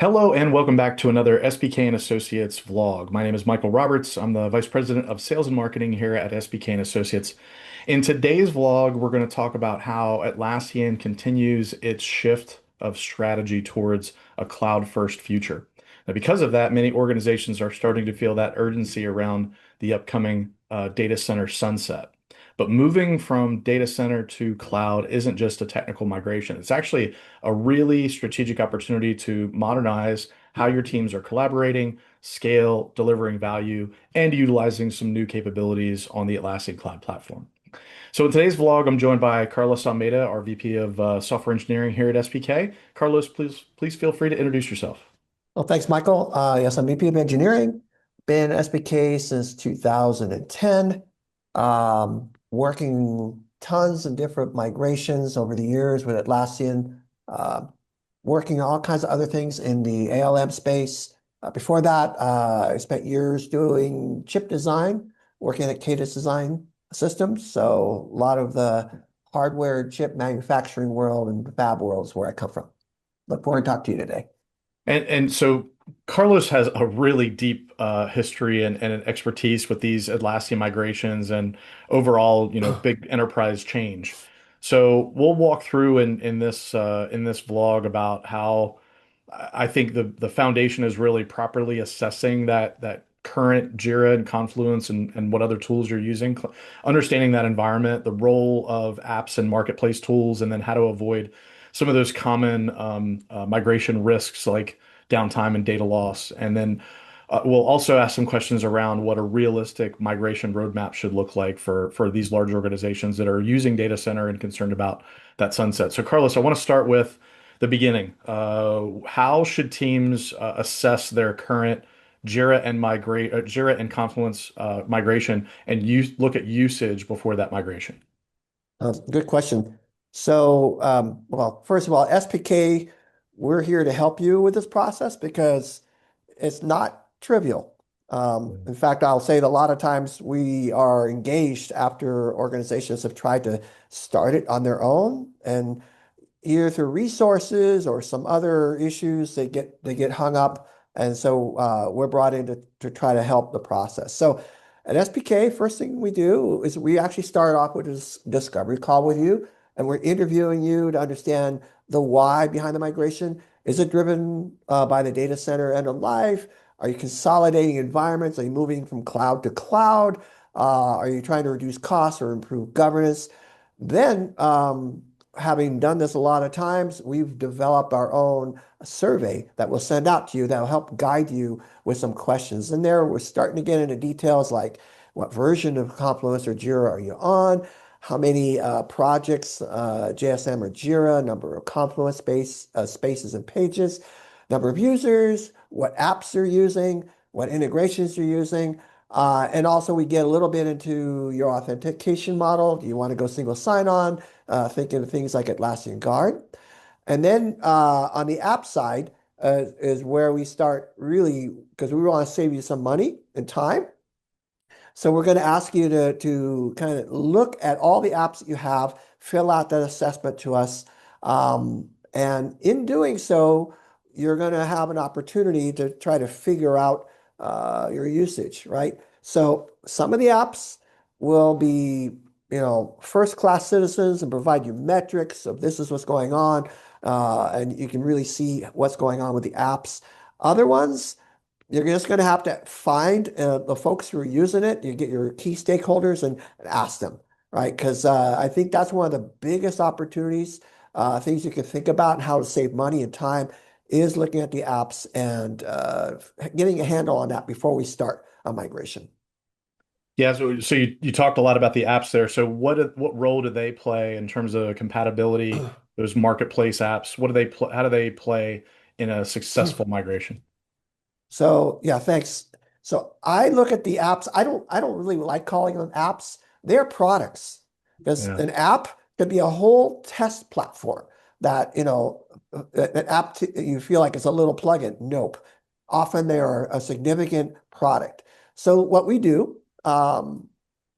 Hello and welcome back to another SPK and Associates vlog. My name is Michael Roberts. I'm the Vice President of Sales and Marketing here at SPK and Associates. In today's vlog, we're going to talk about how Atlassian continues its shift of strategy towards a cloud-first future. Now, because of that, many organizations are starting to feel that urgency around the upcoming data center sunset. But moving from data center to cloud isn't just a technical migration. It's actually a really strategic opportunity to modernize how your teams are collaborating, scale, delivering value, and utilizing some new capabilities on the Atlassian Cloud platform. So in today's vlog, I'm joined by Carlos Almeida, our VP of Software Engineering here at SPK. Carlos, please feel free to introduce yourself. Well, thanks, Michael. Yes, I'm VP of Engineering. Been SPK since 2010, working tons of different migrations over the years with Atlassian, uh, working all kinds of other things in the ALM space. Before that, I spent years doing chip design, working at Cadence Design Systems. So a lot of the hardware chip manufacturing world and fab world is where I come from. Look forward to talk to you today. And so Carlos has a really deep history and an expertise with these Atlassian migrations and overall, big enterprise change. So we'll walk through in this vlog about how I think the foundation is really properly assessing that current Jira and Confluence and what other tools you're using, understanding that environment, the role of apps and marketplace tools, and then how to avoid some of those common migration risks like downtime and data loss. And then we'll also ask some questions around what a realistic migration roadmap should look like for these large organizations that are using data center and concerned about that sunset. So, Carlos, I want to start with the beginning. How should teams assess their current Jira and Confluence migration and look at usage before that migration? Good question. So, well, first of all, SPK, we're here to help you with this process because it's not trivial. In fact, I'll say that a lot of times we are engaged after organizations have tried to start it on their own, and either through resources or some other issues, they get hung up. And so we're brought in to try to help the process. So at SPK, first thing we do is we actually start off with a discovery call with you, and we're interviewing you to understand the why behind the migration. Is it driven by the data center end of life? Are you consolidating environments? Are you moving from cloud to cloud? Are you trying to reduce costs or improve governance? Then, having done this a lot of times, we've developed our own survey that we'll send out to you that will help guide you with some questions. In there, we're starting to get into details like what version of Confluence or Jira are you on? How many projects, JSM or Jira, number of Confluence spaces and pages, number of users, what apps you're using, what integrations you're using. And also we get a little bit into your authentication model. Do you want to go single sign-on? Thinking of things like Atlassian Guard. And then on the app side is where we start really, because we want to save you some money and time. So we're going to ask you to kind of look at all the apps that you have, fill out that assessment to us. And in doing so, you're going to have an opportunity to try to figure out your usage, right? So some of the apps will be, first-class citizens and provide you metrics of this is what's going on, and you can really see what's going on with the apps. Other ones, you're just going to have to find the folks who are using it. You get your key stakeholders and ask them, right? Because I think that's one of the biggest opportunities, things you can think about and how to save money and time is looking at the apps and getting a handle on that before we start a migration. Yeah, so you talked a lot about the apps there. So what role do they play in terms of compatibility, those marketplace apps? What do they pl how do they play in a successful migration? So yeah, thanks. So I look at the apps. I don't really like calling them apps. They're products because Yeah. an app could be a whole test platform that, an app you feel like it's a little plugin. Nope. Often they are a significant product. So what we do,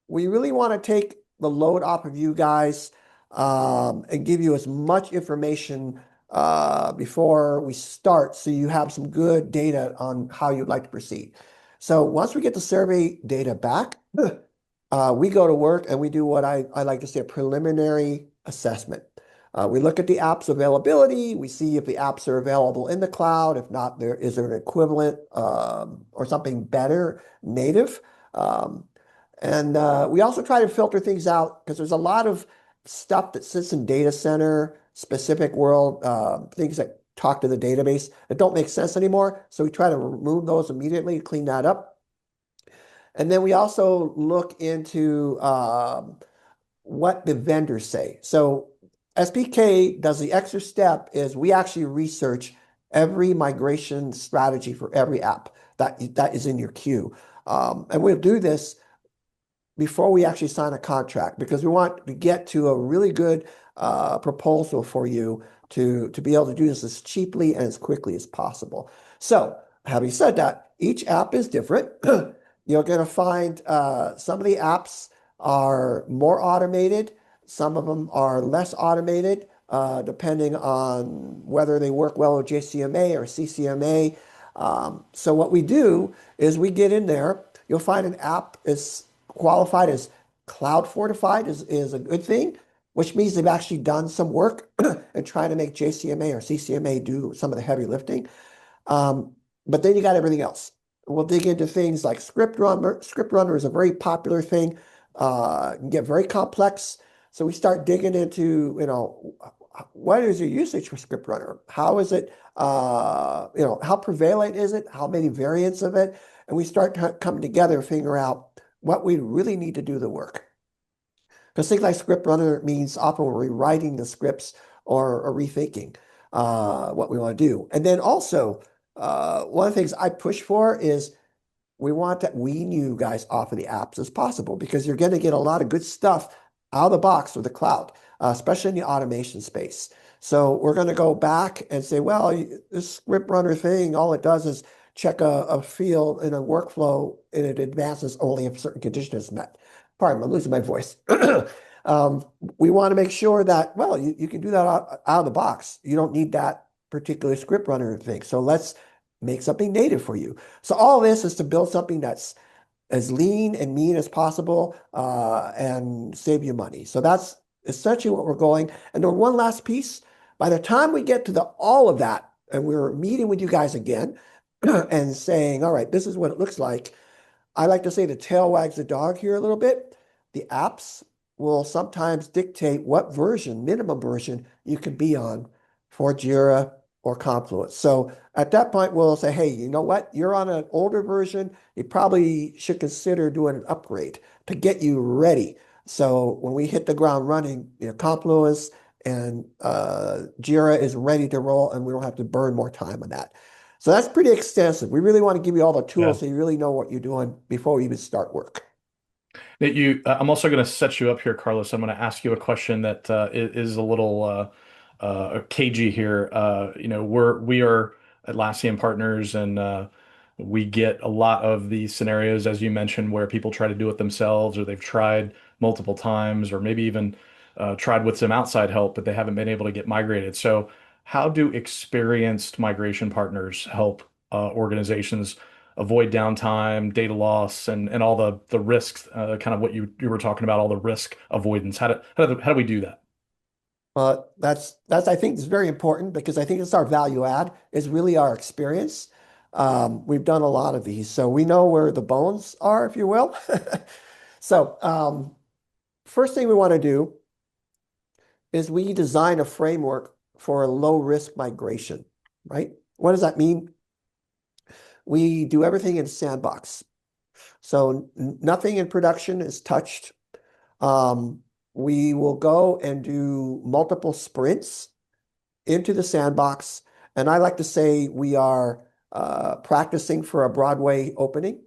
we really want to take the load off of you guys and give you as much information before we start so you have some good data on how you'd like to proceed. So once we get the survey data back, we go to work and we do what I like to say a preliminary assessment. We look at the app's availability. We see if the apps are available in the cloud. If not, is there an equivalent or something better native? Um, and we also try to filter things out because there's a lot of stuff that sits in data center, specific world, things that talk to the database that don't make sense anymore. So we try to remove those immediately, clean that up. And then we also look into what the vendors say. So SPK does the extra step is we actually research every migration strategy for every app that is in your queue. And we'll do this before we actually sign a contract because we want to get to a really good proposal for you to be able to do this as cheaply and as quickly as possible. So having said that, each app is different. You're going to find some of the apps are more automated. Some of them are less automated, depending on whether they work well with JCMA or CCMA. So what we do is we get in there. You'll find an app is qualified as cloud fortified is a good thing, which means they've actually done some work and trying to make JCMA or CCMA do some of the heavy lifting. But then you got everything else. We'll dig into things like script runner. Script runner is a very popular thing. Can get very complex. So we start digging into, what is your usage for script runner? How is it, how prevalent is it? How many variants of it? And we start to come together and figure out what we really need to do the work. Because things like script runner means often we're rewriting the scripts or rethinking what we want to do. And then also, one of the things I push for is we want to wean you guys off of the apps as possible because you're going to get a lot of good stuff out of the box with the cloud, especially in the automation space. So we're going to go back and say, well, this script runner thing, all it does is check a field in a workflow and it advances only if a certain condition is met. Pardon, I'm losing my voice. We want to make sure that, well, you can do that out of the box. You don't need that particular script runner thing. So let's make something native for you. So all this is to build something that's as lean and mean as possible and save you money. So that's essentially what we're going. And then one last piece, by the time we get to all of that, and we're meeting with you guys again and saying, all right, this is what it looks like. I like to say the tail wags the dog here a little bit. The apps will sometimes dictate what version, minimum version, you can be on for Jira or Confluence. So at that point, we'll say, hey, you know what? You're on an older version. You probably should consider doing an upgrade to get you ready. So when we hit the ground running, Confluence and Jira is ready to roll, and we don't have to burn more time on that. So that's pretty extensive. We really want to give you all the Yeah. tools so you really know what you're doing before we even start work. I'm also going to set you up here, Carlos. I'm going to ask you a question that is a little cagey here. We are Atlassian partners, and we get a lot of these scenarios, as you mentioned, where people try to do it themselves, or they've tried multiple times, or maybe even tried with some outside help, but they haven't been able to get migrated. So, how do experienced migration partners help organizations avoid downtime, data loss, and all the risks, kind of what you were talking about, all the risk avoidance. How do we do that? That's I think is very important because I think it's our value add is really our experience. We've done a lot of these, so we know where the bones are, if you will. So first thing we want to do is we design a framework for a low risk migration, right? What does that mean? We do everything in sandbox. So nothing in production is touched. Um, we will go and do multiple sprints into the sandbox. And I like to say we are practicing for a Broadway opening.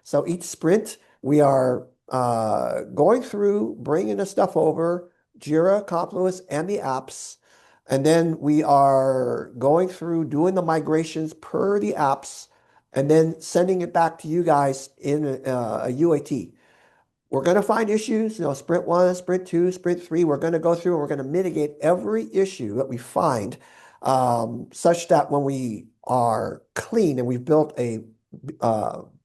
So each sprint, we are going through, bringing the stuff over, Jira, Confluence, and the apps. And then we are going through doing the migrations per the apps and then sending it back to you guys in a UAT. We're going to find issues, sprint one, sprint two, sprint three. We're going to go through and we're going to mitigate every issue that we find such that when we are clean and we've built a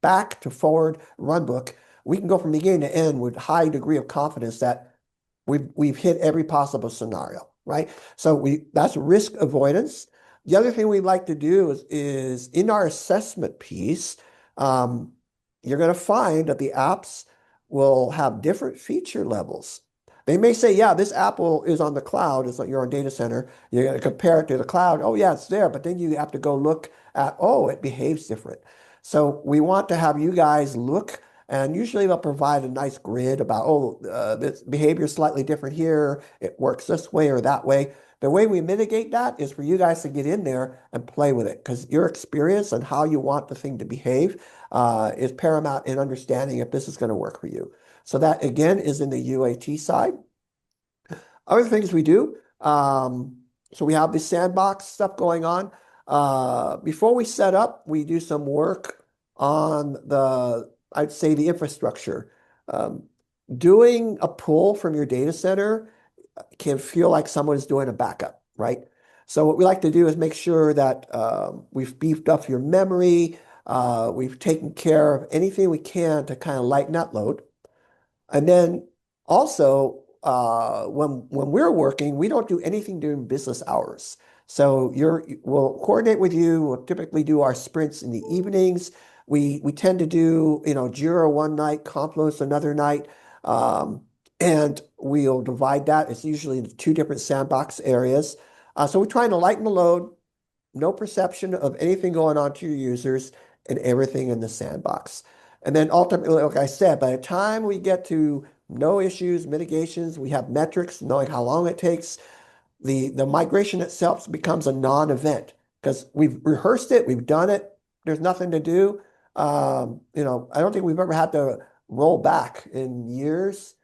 back to forward run book, we can go from beginning to end with high degree of confidence that we've hit every possible scenario, right? So that's risk avoidance. The other thing we like to do is in our assessment piece, um, you're going to find that the apps will have different feature levels. They may say, yeah, this app is on the cloud. It's like you're on data center. You're going to compare it to the cloud. Oh, yeah, it's there. But then you have to go look at, oh, it behaves different. So we want to have you guys look, and usually they'll provide a nice grid about, oh, this behavior is slightly different here. It works this way or that way. The way we mitigate that is for you guys to get in there and play with it, because your experience and how you want the thing to behave is paramount in understanding if this is going to work for you. So that again is in the UAT side. Other things we do, so we have the sandbox stuff going on. Before we set up, we do some work on I'd say the infrastructure. Um, Doing a pull from your data center can feel like someone is doing a backup, right? So what we like to do is make sure that we've beefed up your memory, we've taken care of anything we can to kind of lighten that load. And then also, when we're working, we don't do anything during business hours. So we'll coordinate with you. We'll typically do our sprints in the evenings. We tend to do, Jira one night, Confluence another night, and we'll divide that. It's usually into two different sandbox areas. So we're trying to lighten the load, no perception of anything going on to your users, and everything in the sandbox. And then ultimately, like I said, by the time we get to no issues, mitigations, we have metrics, knowing how long it takes, the migration itself becomes a non-event because we've rehearsed it, we've done it, there's nothing to do. I don't think we've ever had to roll back in years,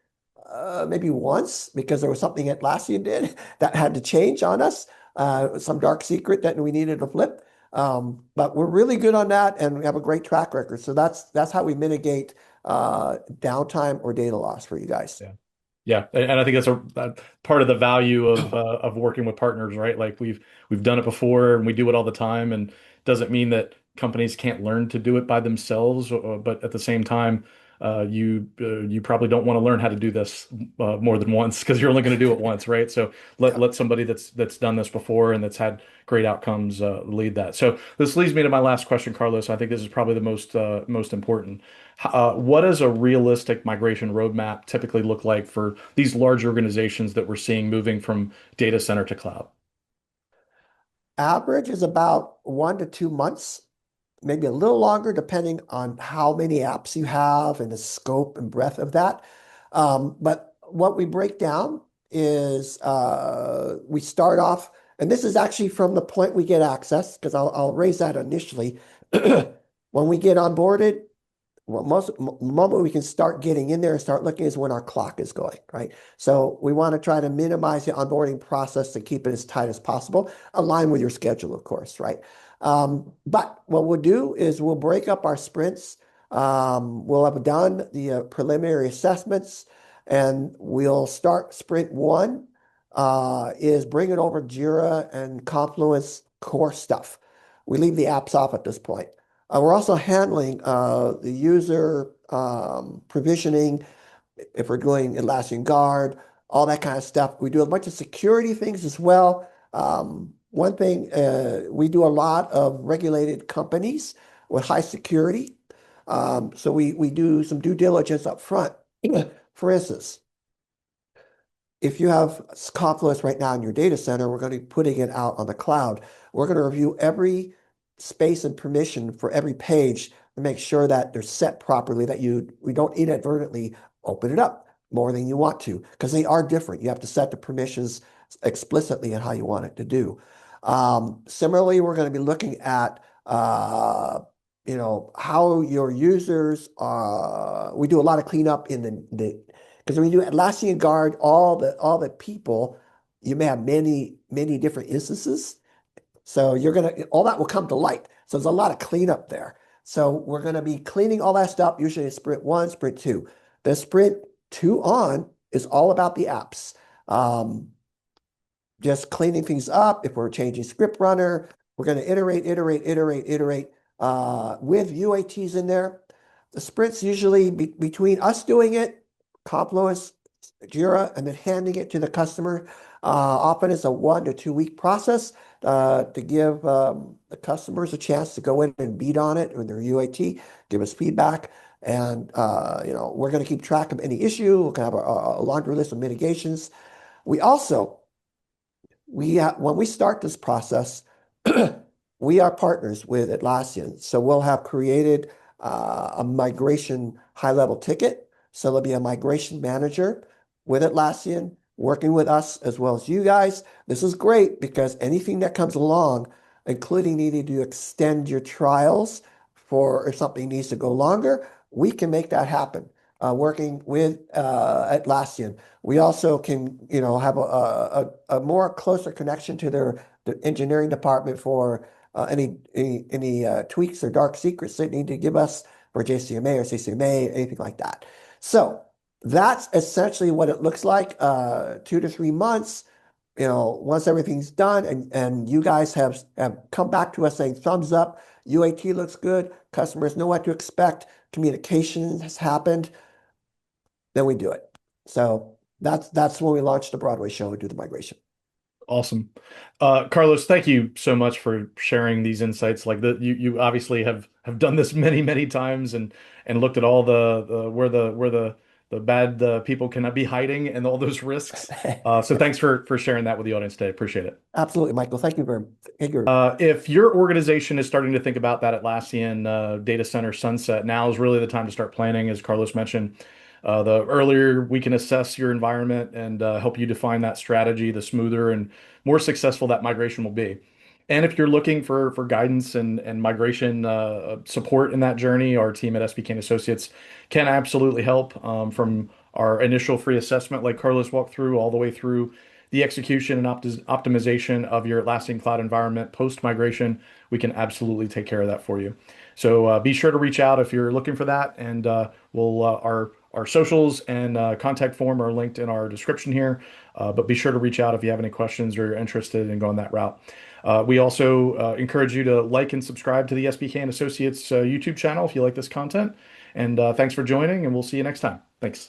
maybe once because there was something Atlassian did that had to change on us, some dark secret that we needed to flip. But we're really good on that, and we have a great track record. So that's how we mitigate downtime or data loss for you guys. Yeah. Yeah, and I think that's a part of the value of working with partners, right? Like we've done it before and we do it all the time, and doesn't mean that companies can't learn to do it by themselves. But at the same time, you probably don't want to learn how to do this more than once because you're only going to do it once, right? So Yeah. let somebody that's done this before and that's had great outcomes lead that. So this leads me to my last question, Carlos. I think this is probably the most important. What does a realistic migration roadmap typically look like for these large organizations that we're seeing moving from data center to cloud? Average is about 1 to 2 months, maybe a little longer, depending on how many apps you have and the scope and breadth of that. But what we break down is we start off, and this is actually from the point we get access, because I'll raise that initially. When we get onboarded, well, moment we can start getting in there and start looking is when our clock is going, right? So we want to try to minimize the onboarding process to keep it as tight as possible, align with your schedule, of course, right? But what we'll do is we'll break up our sprints. We'll have done the preliminary assessments, and we'll start sprint one, is bring it over Jira and Confluence core stuff. We leave the apps off at this point. We're also handling the user provisioning, if we're doing Atlassian Guard, all that kind of stuff. We do a bunch of security things as well. One thing, we do a lot of regulated companies with high security. So we do some due diligence up front. For instance, if you have Confluence right now in your data center, we're going to be putting it out on the cloud. We're going to review every space and permission for every page to make sure that they're set properly, that we don't inadvertently open it up more than you want to, because they are different. You have to set the permissions explicitly and how you want it to do. Similarly, we're going to be looking at how your users we do a lot of cleanup in the because when you do Atlassian Guard, all the people, you may have many different instances. So all that will come to light. So there's a lot of cleanup there. So we're gonna be cleaning all that stuff, usually in sprint one, sprint two. The sprint two on is all about the apps. Um, just cleaning things up, if we're changing script runner, we're going to iterate with UATs in there. The sprints usually between us doing it, Confluence, Jira, and then handing it to the customer. Often it's a 1 to 2 week process to give the customers a chance to go in and beat on it with their UAT, give us feedback. And we're going to keep track of any issue. We're going to have a laundry list of mitigations. We also when we start this process, we are partners with Atlassian. So we'll have created a migration high-level ticket. So there'll be a migration manager with Atlassian working with us as well as you guys. This is great because anything that comes along, including needing to extend your trials for if something needs to go longer, we can make that happen. Working with Atlassian. We also can, have a more closer connection to the engineering department for any tweaks or dark secrets they need to give us for JCMA or CCMA, anything like that. So that's essentially what it looks like. 2 to 3 months. Once everything's done and you guys have come back to us saying thumbs up, UAT looks good, customers know what to expect, communication has happened, then we do it. So that's when we launch the Broadway show and do the migration. Awesome. Carlos, thank you so much for sharing these insights. Like you obviously have done this many, many times and looked at all the bad people cannot be hiding and all those risks. So thanks for sharing that with the audience today. Appreciate it. Absolutely, Michael. Thank you. If your organization is starting to think about that Atlassian data center sunset, now is really the time to start planning, as Carlos mentioned. The earlier we can assess your environment and help you define that strategy, the smoother and more successful that migration will be. And if you're looking for guidance and migration support in that journey, our team at SPK and Associates can absolutely help from our initial free assessment, like Carlos walked through, all the way through the execution and optimization of your Atlassian Cloud environment post-migration. We can absolutely take care of that for you. So be sure to reach out if you're looking for that, and our socials and contact form are linked in our description here. But be sure to reach out if you have any questions or you're interested in going that route. We also encourage you to like and subscribe to the SPK and Associates YouTube channel if you like this content. And thanks for joining, and we'll see you next time. Thanks.